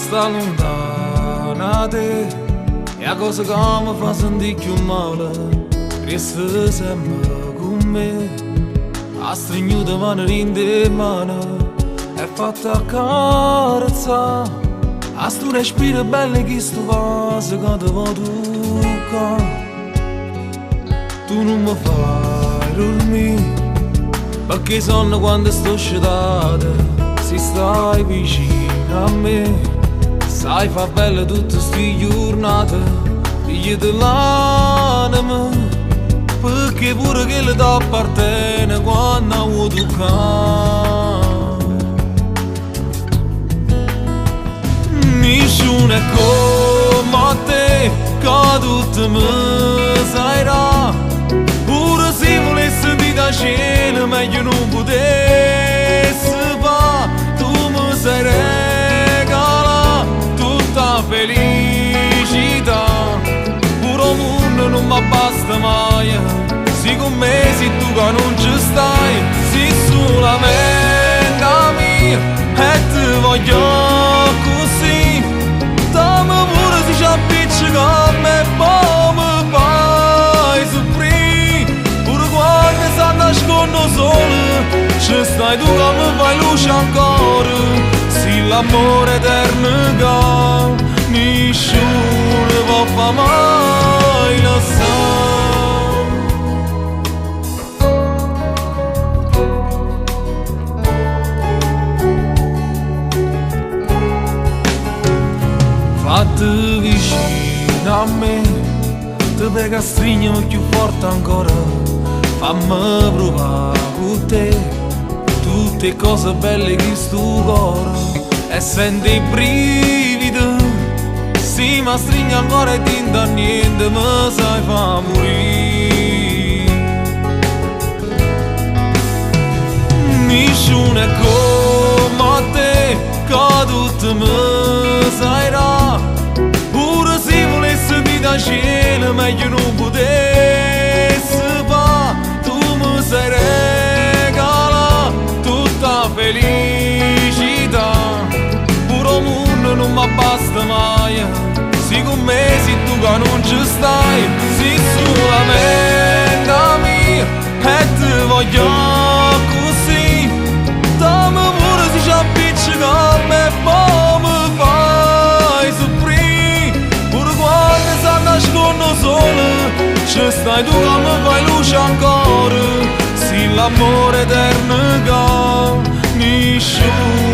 sta lontana te è la cosa che mi fa sentire più male. Resta sempre con me, a stringere mano in mano e fatta accarezzare a sto respiro bello che sto vaso che ti vuoi toccare. Tu non mi fai dormire perché sonno quando sto sciatata. Se stai vicino a me sai fa belle tutte sti giornate. Io te l'anima perché pure che le t'appartiene quando vuoi toccare. Nessuno è come te che tutto mi sairà. Pure se volessi di da cielo meglio non potessi fare. Tu mi sai regalare tutta felicità. Pure il mondo non mi basta mai se con me, se tu che non ci stai. Se solamente a me e ti voglio così. Dammi pure se ci appiccica a me, poi mi fai soffrire. Pure quando sta nascondo sole ci stai tu che mi fai luce ancora. Se l'amore eterno che nessuno può far mai lasciare. Fatti vicino a me, ti prego a stringermi più forte ancora. Fammi provare con te tutte cose belle che sto cuore. E senti i brividi, se mi stringi ancora e ti da niente mi sai fa morire. Nessuno è come te che tutto mi sairà. Pure se volessi di da cielo meglio non potessi fare. Tu mi sai regalare tutta felicità. Pure il mondo non mi basta mai se con me, se tu che non ci stai. Se solamente a me e ti voglio così. Dammi pure se ci appiccica a me, poi mi fai soffrire. Pure quando sta nascondo sole ci stai tu che mi fai luce ancora. Se l'amore eterno che nessuno